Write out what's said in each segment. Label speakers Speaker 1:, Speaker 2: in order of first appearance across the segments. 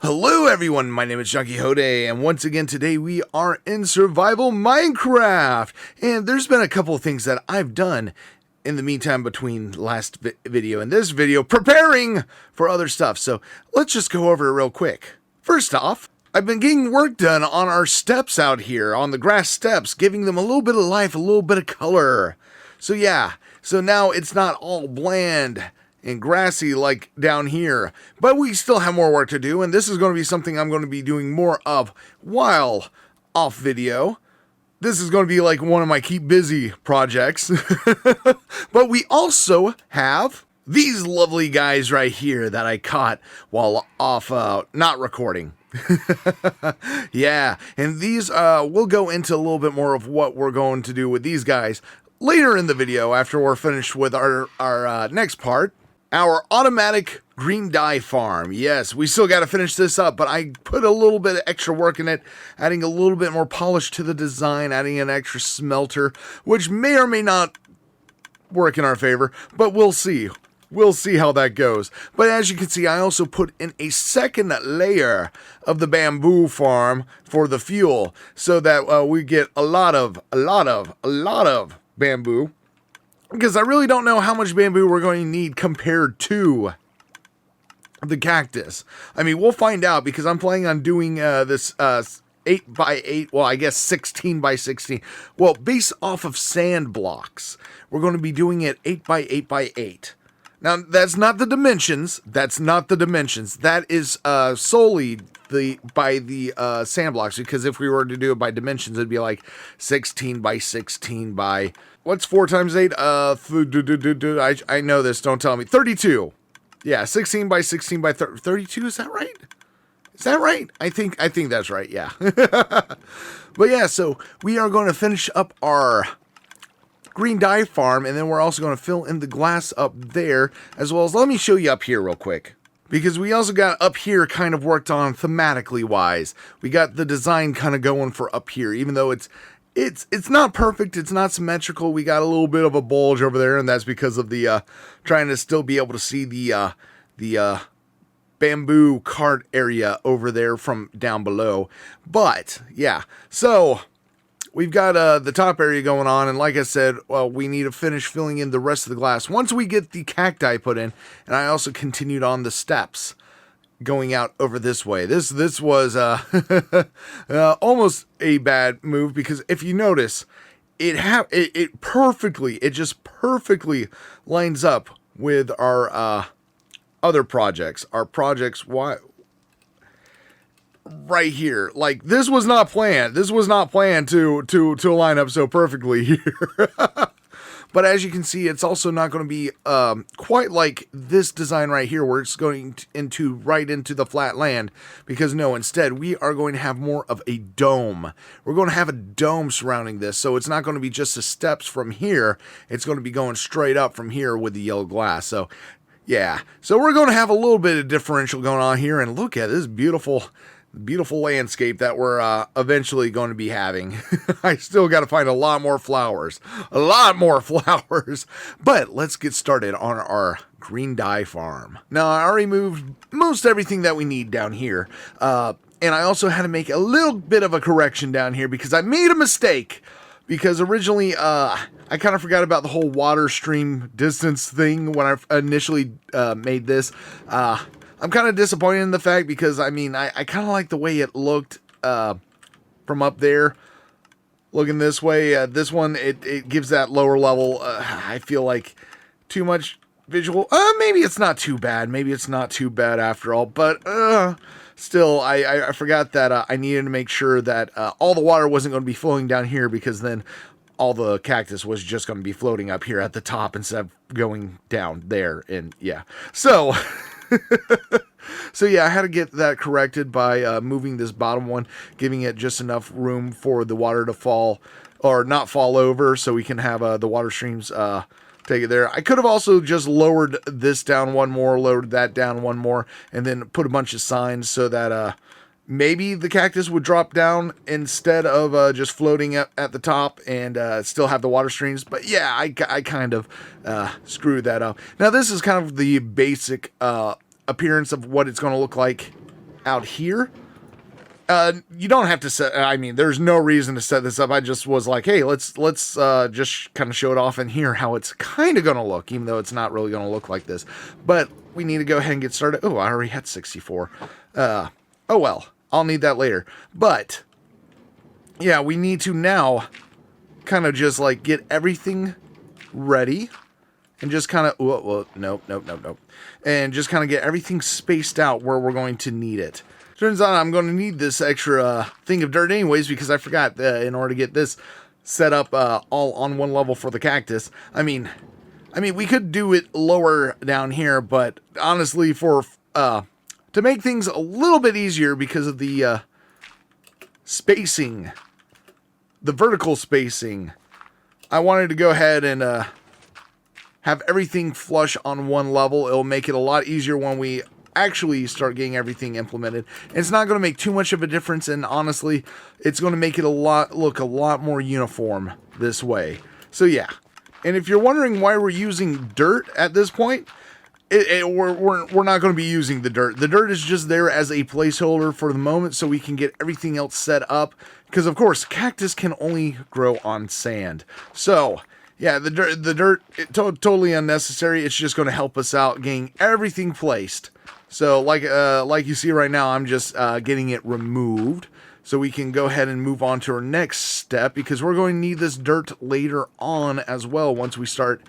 Speaker 1: Hello everyone, my name is Johnquixote, and once again today we are in survival Minecraft, and there's been a couple of things that I've done in the meantime between last video and this video, preparing for other stuff, so let's just go over it real quick. First off, I've been getting work done on our steps out here, on the grass steps, giving them a little bit of life, a little bit of color. So yeah, so now it's not all bland and grassy like down here, but we still have more work to do, and this is going to be something I'm going to be doing more of while off video. This is going to be like one of my keep busy projects. But we also have these lovely guys right here that I caught while off not recording. Yeah, and these we'll go into a little bit more of what we're going to do with these guys later in the video after we're finished with our next part. Our automatic green dye farm. Yes, we still got to finish this up, but I put a little bit of extra work in it, adding a little bit more polish to the design, adding an extra smelter, which may or may not work in our favor, but we'll see. We'll see how that goes. But as you can see, I also put in a second layer of the bamboo farm for the fuel, so that we get a lot of bamboo. Because I really don't know how much bamboo we're going to need compared to the cactus. I mean, we'll find out, because I'm planning on doing this 8x8, well, I guess 16x16. Well, based off of sand blocks, we're going to be doing it 8x8x8. Now, that's not the dimensions. That's not the dimensions. That is solely by the sand blocks, because if we were to do it by dimensions, it'd be like 16x16 by... What's 4 times 8? I know this, don't tell me. 32. Yeah, 16x16 by 32, is that right? Is that right? I think that's right, yeah. But yeah, so we are going to finish up our green dye farm, and then we're also going to fill in the glass up there, as well as, let me show you up here real quick. Because we also got up here kind of worked on thematically wise. We got the design kind of going for up here, even though it's not perfect, it's not symmetrical. We got a little bit of a bulge over there, and that's because of the trying to still be able to see the bamboo cart area over there from down below. But yeah, so we've got the top area going on, and like I said, well, we need to finish filling in the rest of the glass once we get the cacti put in. And I also continued on the steps going out over this way. This was almost a bad move, because if you notice, it just perfectly lines up with our other projects. Our projects right here. Like, this was not planned. This was not planned to line up so perfectly here. But as you can see, it's also not going to be quite like this design right here, where it's going right into the flat land. Because no, instead, we are going to have more of a dome. We're going to have a dome surrounding this, so it's not going to be just the steps from here. It's going to be going straight up from here with the yellow glass. So, yeah. So we're going to have a little bit of differential going on here, and look at this beautiful landscape that we're eventually going to be having. I still got to find a lot more flowers. But let's get started on our green dye farm. Now, I already moved most everything that we need down here. And I also had to make a little bit of a correction down here, because I made a mistake. Because originally, I kind of forgot about the whole water stream distance thing when I initially made this. I'm kind of disappointed in the fact, because, I mean, I kind of like the way it looked from up there, looking this way. This one, it gives that lower level, I feel like, too much visual. Maybe it's not too bad. Maybe it's not too bad after all. But still, I forgot that I needed to make sure that all the water wasn't going to be flowing down here, because then all the cactus was just going to be floating up here at the top instead of going down there. And yeah, so... So yeah, I had to get that corrected by moving this bottom one, giving it just enough room for the water to fall, or not fall over, so we can have the water streams take it there. I could have also just lowered this down one more, lowered that down one more, and then put a bunch of signs so that maybe the cactus would drop down instead of just floating at the top and still have the water streams. But yeah, I kind of screwed that up. Now, this is kind of the basic appearance of what it's going to look like out here. You don't have to set, I mean, there's no reason to set this up. I just was like, hey, let's just kind of show it off in here how it's kind of going to look, even though it's not really going to look like this. But we need to go ahead and get started. Oh, I already had 64. Oh, well, I'll need that later. But, yeah, we need to now kind of just, like, get everything ready. And just kind of, nope. And just kind of get everything spaced out where we're going to need it. Turns out I'm going to need this extra thing of dirt anyways, because I forgot in order to get this set up all on one level for the cactus. I mean, we could do it lower down here, but honestly, for to make things a little bit easier because of the spacing, the vertical spacing, I wanted to go ahead and have everything flush on one level. It'll make it a lot easier when we actually start getting everything implemented. And it's not going to make too much of a difference, and honestly, it's going to make it look a lot more uniform this way. So yeah, and if you're wondering why we're using dirt at this point, we're not going to be using the dirt. The dirt is just there as a placeholder for the moment so we can get everything else set up, because of course cactus can only grow on sand. So yeah, the dirt totally unnecessary. It's just going to help us out getting everything placed. So like you see right now, I'm just getting it removed so we can go ahead and move on to our next step, because we're going to need this dirt later on as well once we start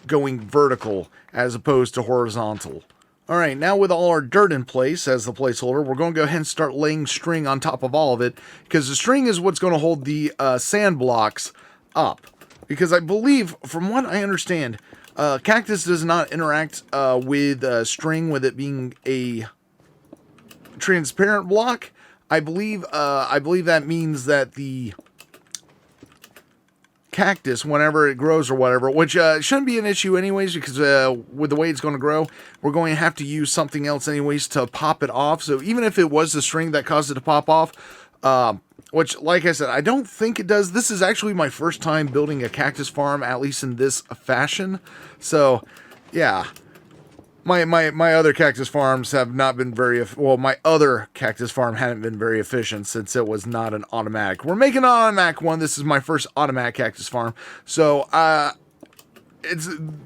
Speaker 1: going vertical as opposed to horizontal. Alright, now with all our dirt in place as the placeholder, we're going to go ahead and start laying string on top of all of it, because the string is what's going to hold the sand blocks up. Because I believe, from what I understand, cactus does not interact with string, with it being a transparent block. I believe that means that the cactus, whenever it grows or whatever, which shouldn't be an issue anyways, because with the way it's going to grow, we're going to have to use something else anyways to pop it off. So even if it was the string that caused it to pop off, which, like I said, I don't think it does. This is actually my first time building a cactus farm, at least in this fashion. So, yeah. My other cactus farms have not been very... Well, my other cactus farm hadn't been very efficient since it was not an automatic. We're making an automatic one. This is my first automatic cactus farm. So,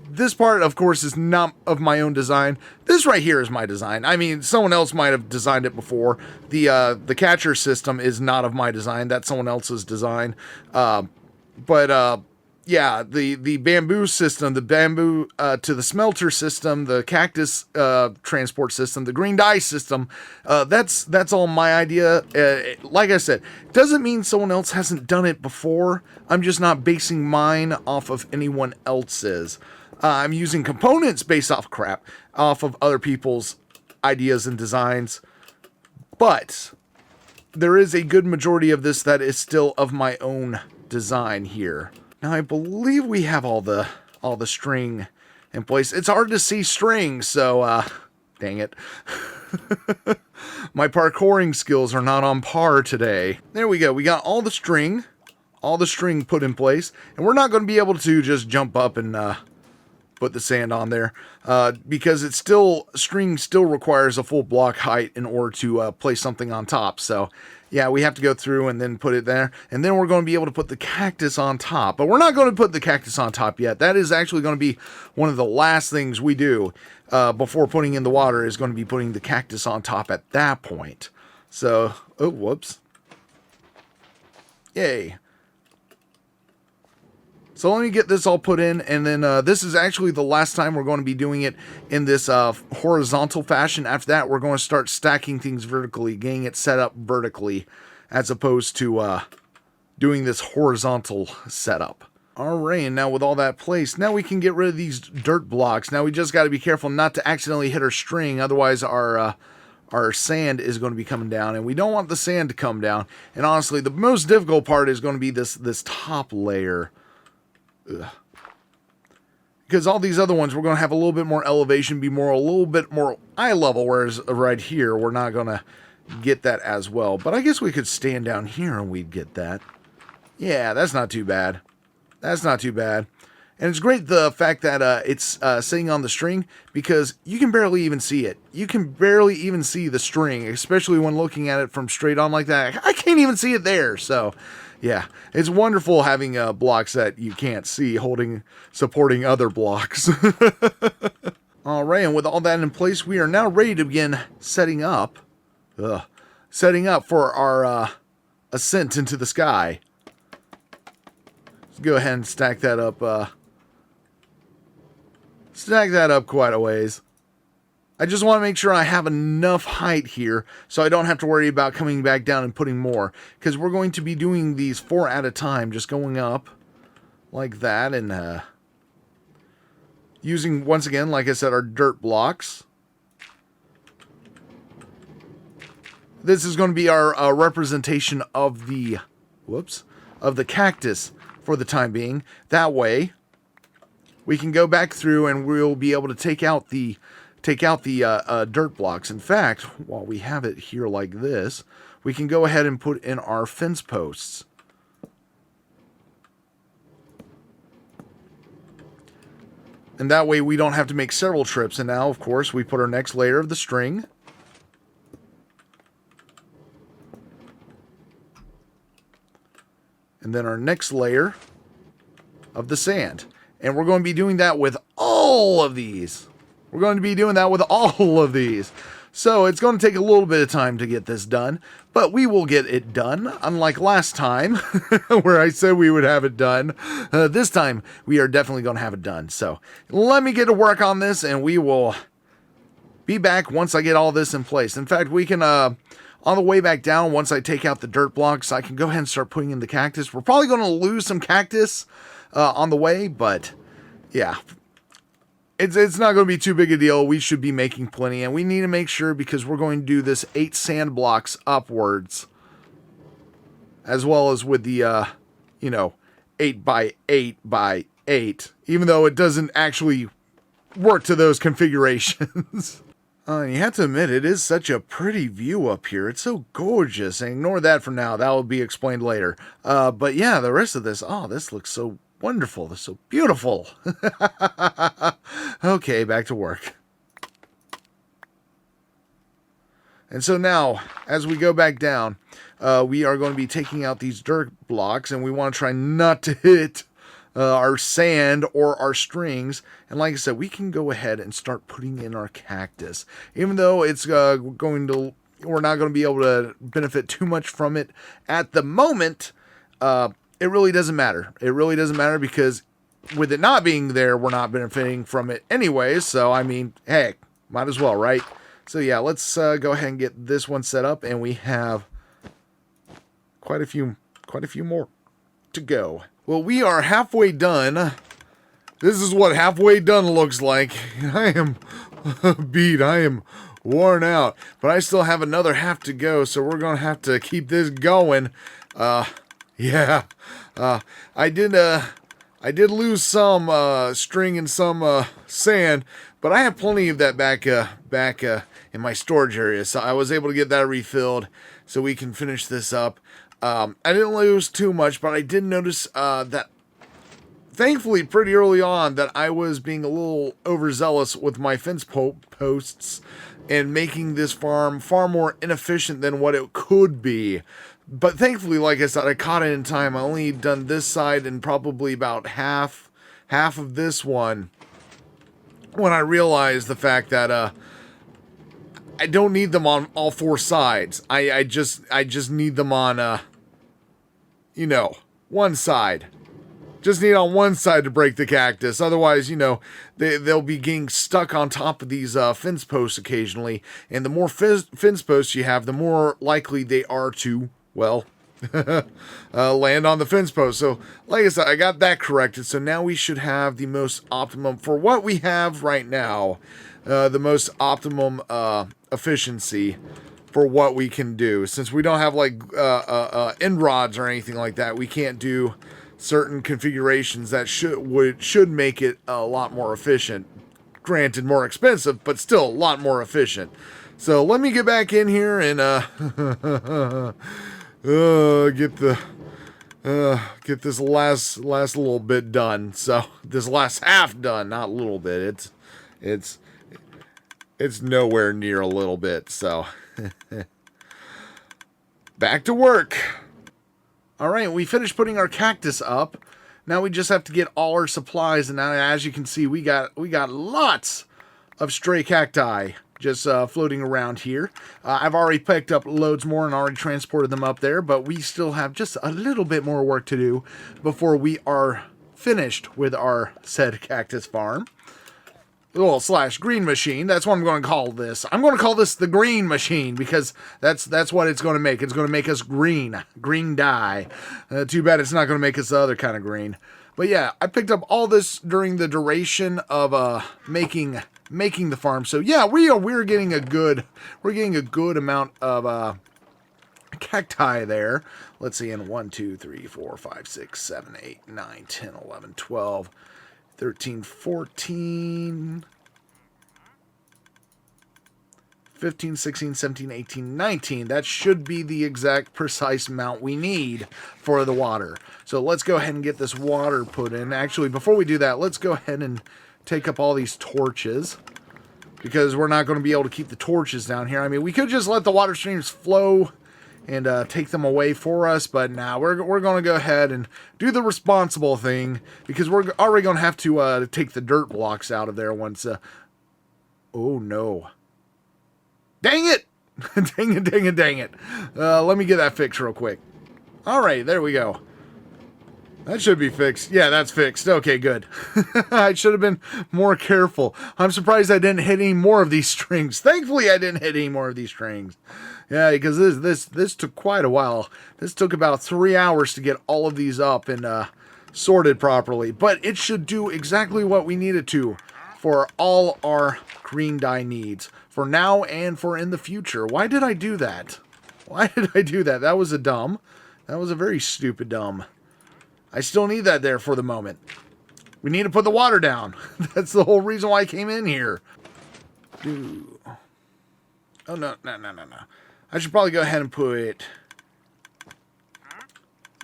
Speaker 1: this part, of course, is not of my own design. This right here is my design. I mean, someone else might have designed it before. The catcher system is not of my design. That's someone else's design. Yeah, the bamboo system, the bamboo to the smelter system, the cactus transport system, the green dye system, that's all my idea. Like I said, doesn't mean someone else hasn't done it before. I'm just not basing mine off of anyone else's. I'm using components based off of other people's ideas and designs. But there is a good majority of this that is still of my own design here. Now, I believe we have all the string in place. It's hard to see string, so, dang it. My parkouring skills are not on par today. There we go. We got all the string put in place. And we're not going to be able to just jump up and put the sand on there, because string still requires a full block height in order to place something on top. So, yeah, we have to go through and then put it there. And then we're going to be able to put the cactus on top. But we're not going to put the cactus on top yet. That is actually going to be one of the last things we do before putting in the water, is going to be putting the cactus on top at that point. So, oh, whoops. Yay. So let me get this all put in, and then this is actually the last time we're going to be doing it in this horizontal fashion. After that, we're going to start stacking things vertically, getting it set up vertically, as opposed to doing this horizontal setup. Alright, and now with all that placed, now we can get rid of these dirt blocks. Now we just got to be careful not to accidentally hit our string, otherwise our sand is going to be coming down, and we don't want the sand to come down. And honestly, the most difficult part is going to be this top layer. Ugh. Because all these other ones, we're going to have a little bit more elevation, be a little bit more eye level, whereas right here, we're not going to get that as well. But I guess we could stand down here and we'd get that. Yeah, that's not too bad. That's not too bad. And it's great the fact that it's sitting on the string, because you can barely even see it. You can barely even see the string, especially when looking at it from straight on like that. I can't even see it there. So, yeah, it's wonderful having blocks that you can't see supporting other blocks. All right, and with all that in place, we are now ready to begin setting up for our ascent into the sky. Let's go ahead and stack that up. Stack that up quite a ways. I just want to make sure I have enough height here so I don't have to worry about coming back down and putting more, because we're going to be doing these 4 at a time, just going up like that, and using, once again, like I said, our dirt blocks. This is going to be our representation of the cactus for the time being. That way we can go back through and we'll be able to take out the dirt blocks. In fact, while we have it here like this, we can go ahead and put in our fence posts. And that way we don't have to make several trips. And now, of course, we put our next layer of the string. And then our next layer of the sand. And we're going to be doing that with all of these. So it's going to take a little bit of time to get this done, but we will get it done. Unlike last time, where I said we would have it done, this time we are definitely going to have it done. So let me get to work on this, and we will be back once I get all this in place. In fact, we can, on the way back down, once I take out the dirt blocks, I can go ahead and start putting in the cactus. We're probably going to lose some cactus on the way, but yeah, it's not going to be too big a deal. We should be making plenty, and we need to make sure, because we're going to do this 8 sand blocks upwards, as well as with the 8 by 8 by 8, even though it doesn't actually work to those configurations. You have to admit, it is such a pretty view up here. It's so gorgeous. And ignore that for now. That will be explained later. But yeah, the rest of this, this looks so wonderful. This is so beautiful. Okay, back to work. And so now, as we go back down, we are going to be taking out these dirt blocks, and we want to try not to hit our sand or our strings. And like I said, we can go ahead and start putting in our cactus, even though it's we're not going to be able to benefit too much from it at the moment. It really doesn't matter. It really doesn't matter, because with it not being there, we're not benefiting from it anyways. So I mean, hey, might as well, right? So yeah, let's go ahead and get this one set up, and we have quite a few more to go. Well, we are halfway done. This is what halfway done looks like. I am beat. I am worn out. But I still have another half to go, so we're going to have to keep this going. Yeah. I did lose some string and some sand, but I have plenty of that back in my storage area. So I was able to get that refilled so we can finish this up. I didn't lose too much, but I did notice that, thankfully, pretty early on, that I was being a little overzealous with my fence posts and making this farm far more inefficient than what it could be. But thankfully, like I said, I caught it in time. I only done this side and probably about half of this one when I realized the fact that I don't need them on all 4 sides. I just need them on one side. Just need on one side to break the cactus. Otherwise, they'll be getting stuck on top of these fence posts occasionally. And the more fence posts you have, the more likely they are to, land on the fence post. So, like I said, I got that corrected. So now we should have the most optimum, for what we have right now, the most optimum efficiency for what we can do. Since we don't have end rods or anything like that, we can't do certain configurations that should make it a lot more efficient. Granted, more expensive, but still a lot more efficient. So let me get back in here and get Get this last little bit done. So this last half done, not a little bit. It's nowhere near a little bit. So back to work. All right, we finished putting our cactus up. Now we just have to get all our supplies, and now, as you can see, we got lots of stray cacti just floating around here. I've already picked up loads more and already transported them up there, but we still have just a little bit more work to do before we are finished with our said cactus farm. Well, / green machine. That's what I'm going to call this. I'm going to call this the green machine because that's what it's going to make. It's going to make us green dye. Too bad it's not going to make us the other kind of green. But yeah, I picked up all this during the duration of making the farm. So yeah, we're getting a good amount of cacti there. Let's see, in 1, 2, 3, 4, 5, 6, 7, 8, 9, 10, 11, 12, 13, 14, 15, 16, 17, 18, 19. That should be the exact precise amount we need for the water. So let's go ahead and get this water put in. Actually, before we do that, let's go ahead and take up all these torches, because we're not going to be able to keep the torches down here. I mean, we could just let the water streams flow and take them away for us, but now we're going to go ahead and do the responsible thing, because we're already going to have to take the dirt blocks out of there once. Oh no. Dang it! dang it. Let me get that fixed real quick. Alright, there we go. That should be fixed. Yeah, that's fixed. Okay, good. I should have been more careful. I'm surprised I didn't hit any more of these strings. Thankfully, I didn't hit any more of these strings. Yeah, because this took quite a while. This took about 3 hours to get all of these up and sorted properly. But it should do exactly what we need it to for all our green dye needs. For now and for in the future. Why did I do that? Why did I do that? That was a very stupid dumb. I still need that there for the moment. We need to put the water down. That's the whole reason why I came in here. Ooh. Oh, no. I should probably go ahead and put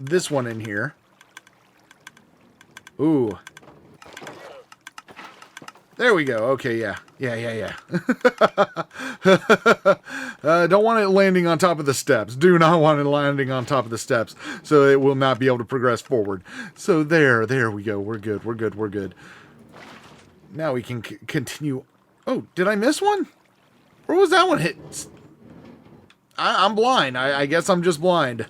Speaker 1: this one in here. Ooh. There we go. Okay, yeah. Don't want it landing on top of the steps. Do not want it landing on top of the steps, so it will not be able to progress forward. So there we go. We're good. Now we can continue. Oh, did I miss one? Where was that one hit? I'm blind. I guess I'm just blind.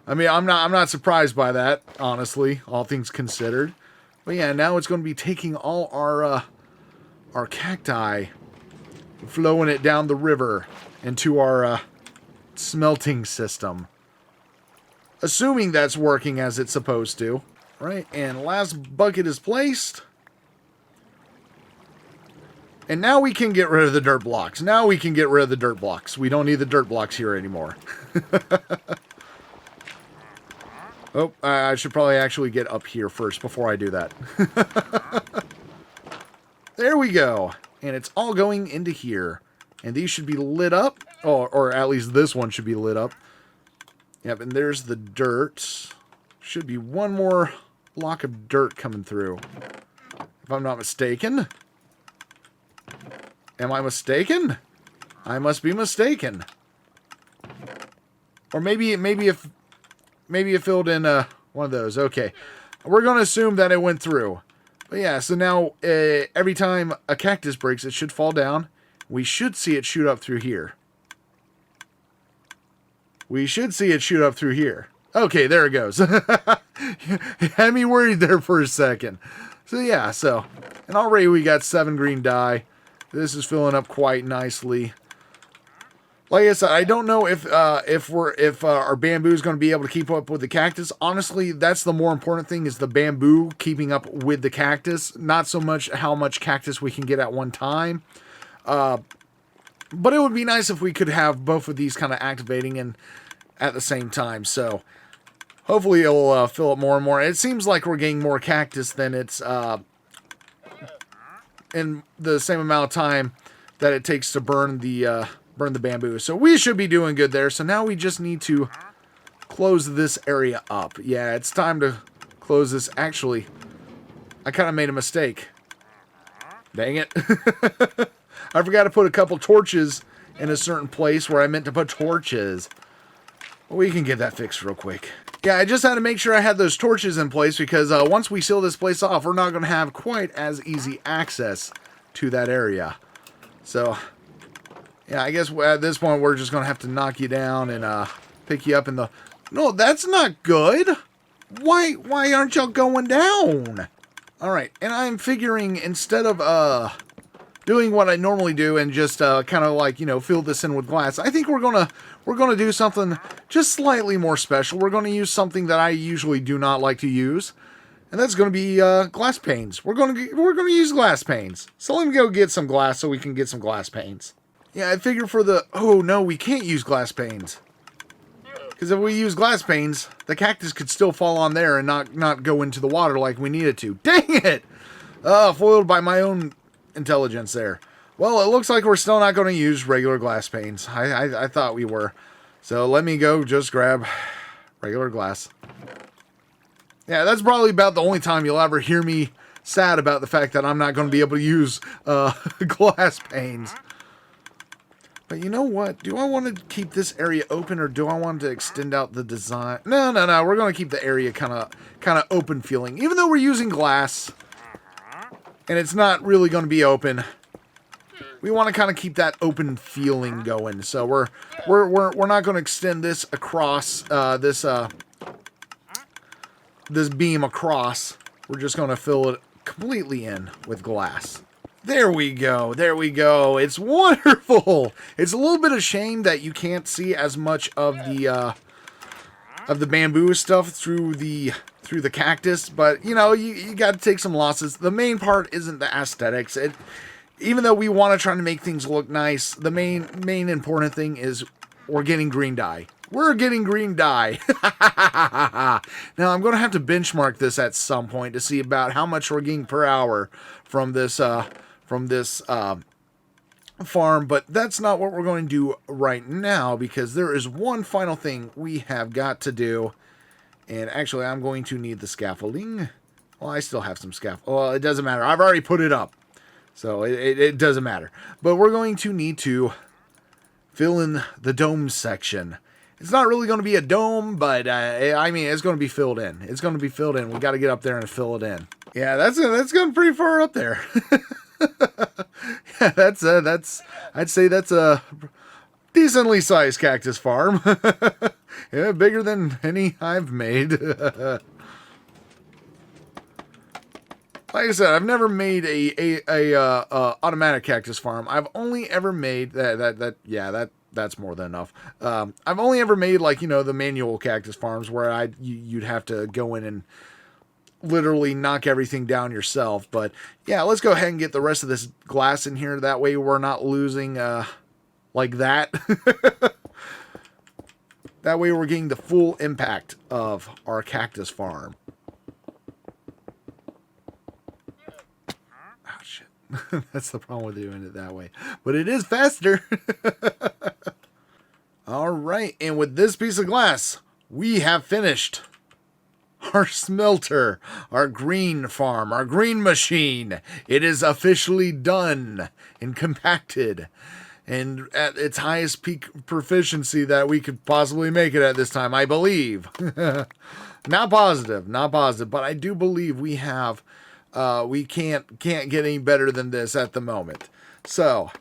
Speaker 1: I mean, I'm not surprised by that, honestly, all things considered. But yeah, now it's going to be taking all our cacti, flowing it down the river into our smelting system. Assuming that's working as it's supposed to. Right, and last bucket is placed. And now we can get rid of the dirt blocks. We don't need the dirt blocks here anymore. Oh, I should probably actually get up here first before I do that. There we go. And it's all going into here. And these should be lit up. Or at least this one should be lit up. Yep, and there's the dirt. Should be one more block of dirt coming through. If I'm not mistaken. Am I mistaken? I must be mistaken. Or maybe it filled in one of those. Okay. We're going to assume that it went through. But yeah, so now every time a cactus breaks, it should fall down. We should see it shoot up through here. Okay, there it goes. Had me worried there for a second. So yeah, and already we got 7 green dye. This is filling up quite nicely. Like I said, I don't know if our bamboo is going to be able to keep up with the cactus. Honestly, that's the more important thing, is the bamboo keeping up with the cactus. Not so much how much cactus we can get at one time. But it would be nice if we could have both of these kind of activating and at the same time. So hopefully it'll fill up more and more. It seems like we're getting more cactus than it's in the same amount of time that it takes to burn the bamboo. So we should be doing good there. So now we just need to close this area up. Yeah, it's time to close this. Actually, I kind of made a mistake. Dang it. I forgot to put a couple torches in a certain place where I meant to put torches. We can get that fixed real quick. Yeah, I just had to make sure I had those torches in place because once we seal this place off, we're not going to have quite as easy access to that area. So, yeah, I guess at this point we're just going to have to knock you down and pick you up in the... No, that's not good. Why aren't y'all going down? All right, and I'm figuring instead of doing what I normally do and just kind of like, you know, fill this in with glass, I think we're gonna do something just slightly more special. We're gonna use something that I usually do not like to use, and that's gonna be glass panes. We're gonna use glass panes. So let me go get some glass so we can get some glass panes. Yeah, I figure for the... Oh no, we can't use glass panes. Because if we use glass panes, the cactus could still fall on there and not go into the water like we needed to. Dang it! Foiled by my own intelligence there. Well, it looks like we're still not going to use regular glass panes. I thought we were. So let me go just grab regular glass. Yeah, that's probably about the only time you'll ever hear me sad about the fact that I'm not going to be able to use glass panes. But you know what? Do I want to keep this area open or do I want to extend out the design? No. We're going to keep the area kind of open feeling. Even though we're using glass and it's not really going to be open, we want to kind of keep that open feeling going. So we're not going to extend this across this beam across. We're just going to fill it completely in with glass. There we go. There we go. It's wonderful. It's a little bit of shame that you can't see as much of the bamboo stuff through the cactus, but you know, you got to take some losses. The main part isn't the aesthetics. Even though we want to try to make things look nice, the main important thing is we're getting green dye. We're getting green dye. Now I'm going to have to benchmark this at some point to see about how much we're getting per hour from this farm, but that's not what we're going to do right now because there is one final thing we have got to do. And actually, I'm going to need the scaffolding. Well, I still have some scaffolding. Well, it doesn't matter. I've already put it up. So it doesn't matter. But we're going to need to fill in the dome section. It's not really going to be a dome, but I mean, it's going to be filled in. It's going to be filled in. We got to get up there and fill it in. Yeah, that's going pretty far up there. Yeah, I'd say that's a decently sized cactus farm. Yeah, bigger than any I've made. Like I said, I've never made a automatic cactus farm. I've only ever made that's more than enough. I've only ever made, like, you know, the manual cactus farms where you'd have to go in and literally knock everything down yourself. But yeah, let's go ahead and get the rest of this glass in here. That way we're not losing like that. That way we're getting the full impact of our cactus farm. Oh shit. That's the problem with doing it that way. But it is faster. All right, and with this piece of glass, we have finished our smelter, our green farm, our green machine. It is officially done and compacted and at its highest peak proficiency that we could possibly make it at this time, I believe. Not positive, but I do believe we have, we can't get any better than this at the moment. So,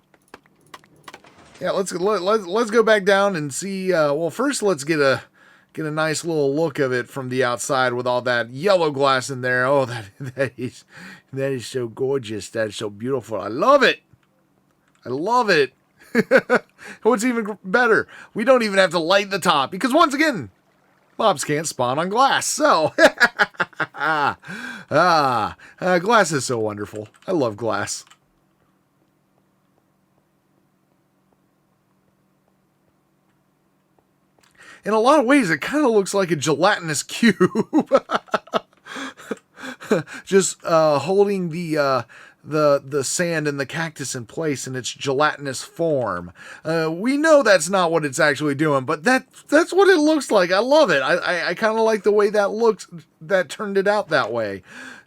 Speaker 1: yeah, let's go back down and see. Well, first let's get a nice little look of it from the outside with all that yellow glass in there. Oh, that is so gorgeous. That is so beautiful. I love it. I love it. What's even better, we don't even have to light the top because once again, mobs can't spawn on glass. So, glass is so wonderful. I love glass. In a lot of ways, it kind of looks like a gelatinous cube. Just holding the the sand and the cactus in place in its gelatinous form. We know that's not what it's actually doing, but that's what it looks like. I love it. I kind of like the way that looks, that turned it out that way.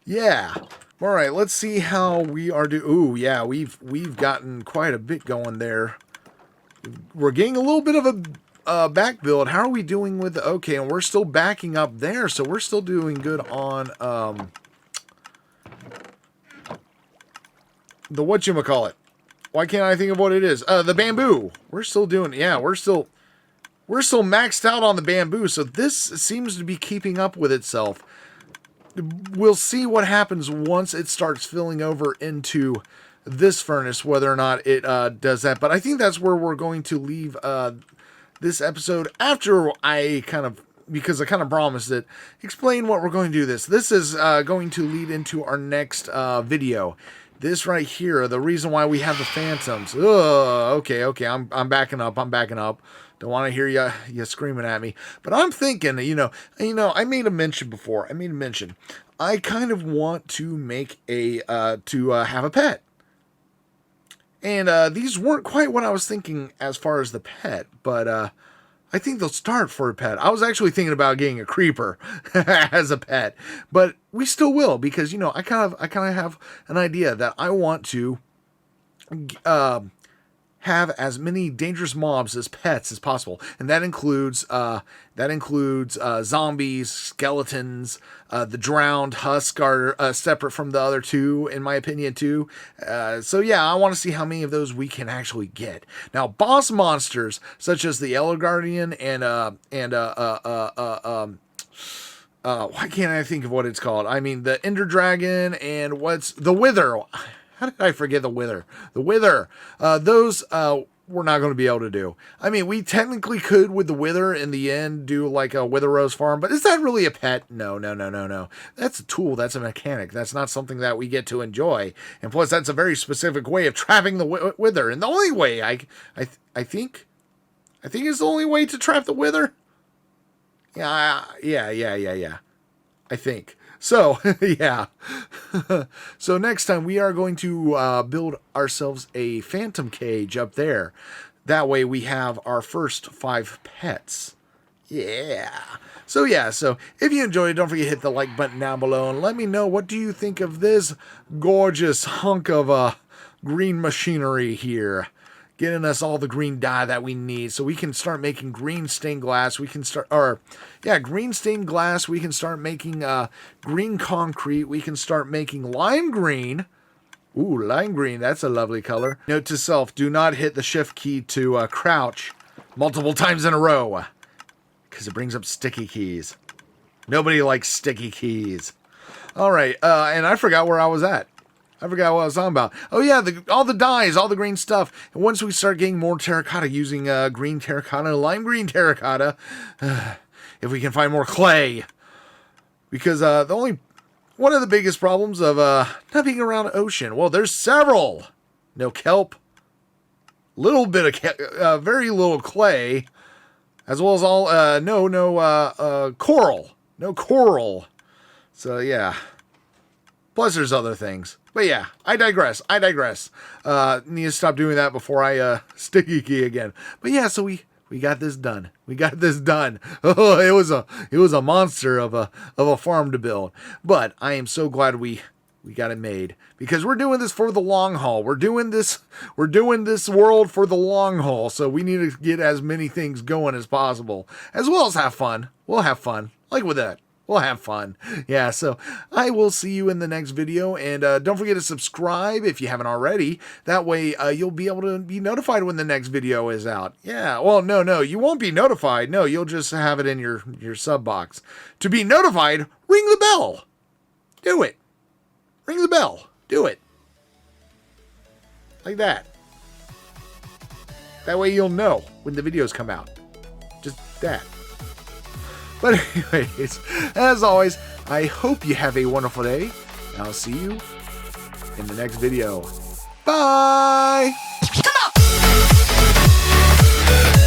Speaker 1: Yeah. All right, let's see how we are doing. Ooh, yeah, we've gotten quite a bit going there. We're getting a little bit of a back build. How are we doing with... Okay, and we're still backing up there, so we're still doing good on... the whatchamacallit. Why can't I think of what it is? The bamboo. We're still doing... Yeah, we're still maxed out on the bamboo, so this seems to be keeping up with itself. We'll see what happens once it starts filling over into this furnace, whether or not it does that. But I think that's where we're going to leave this episode after I kind of, because I kind of promised it, explain what we're going to do this. This is going to lead into our next video. This right here, the reason why we have the phantoms. Okay, I'm backing up. Don't want to hear you screaming at me. But I'm thinking, I made a mention before. I kind of want to make have a pet. And these weren't quite what I was thinking as far as the pet, but I think they'll start for a pet. I was actually thinking about getting a creeper as a pet, but we still will, because I kind of have an idea that I want to have as many dangerous mobs as pets as possible, and that includes zombies, skeletons. The drowned husk are separate from the other two, in my opinion, too. So yeah, I want to see how many of those we can actually get. Now, boss monsters such as the Yellow Guardian and why can't I think of what it's called? I mean, the Ender Dragon and what's the Wither. How did I forget the Wither? The Wither. Those we're not going to be able to do. I mean, we technically could, with the Wither, in the end, do like a Wither Rose farm, but is that really a pet? No. That's a tool. That's a mechanic. That's not something that we get to enjoy. And plus, that's a very specific way of trapping the Wither. And the only way, I think is the only way to trap the Wither. Yeah. I think. So, yeah. So next time we are going to build ourselves a phantom cage up there. That way we have our first 5 pets. Yeah. So if you enjoyed it, don't forget to hit the like button down below and let me know, what do you think of this gorgeous hunk of green machinery here? Getting us all the green dye that we need so we can start making green stained glass. Green stained glass. We can start making green concrete. We can start making lime green. Ooh, lime green. That's a lovely color. Note to self, do not hit the shift key to crouch multiple times in a row, because it brings up sticky keys. Nobody likes sticky keys. All right, and I forgot where I was at. I forgot what I was talking about. Oh yeah, all the dyes, all the green stuff. And once we start getting more terracotta, using green terracotta, lime green terracotta, if we can find more clay. Because one of the biggest problems of not being around an ocean, well, there's several. No kelp, little bit of very little clay, as well as all coral, no coral. So yeah. Plus there's other things. But yeah, I digress. Need to stop doing that before I sticky key again. But yeah, so we got this done. Oh, it was a monster of a farm to build. But I am so glad we got it made, because we're doing this for the long haul. We're doing this world for the long haul. So we need to get as many things going as possible, as well as have fun. We'll have fun. Like with that. We'll have fun. Yeah, so I will see you in the next video. And don't forget to subscribe if you haven't already. That way you'll be able to be notified when the next video is out. Yeah, well, no, you won't be notified. No, you'll just have it in your sub box. To be notified, ring the bell. Do it. Ring the bell. Do it. Like that. That way you'll know when the videos come out. Just that. But anyways, as always, I hope you have a wonderful day. And I'll see you in the next video. Bye! Come on!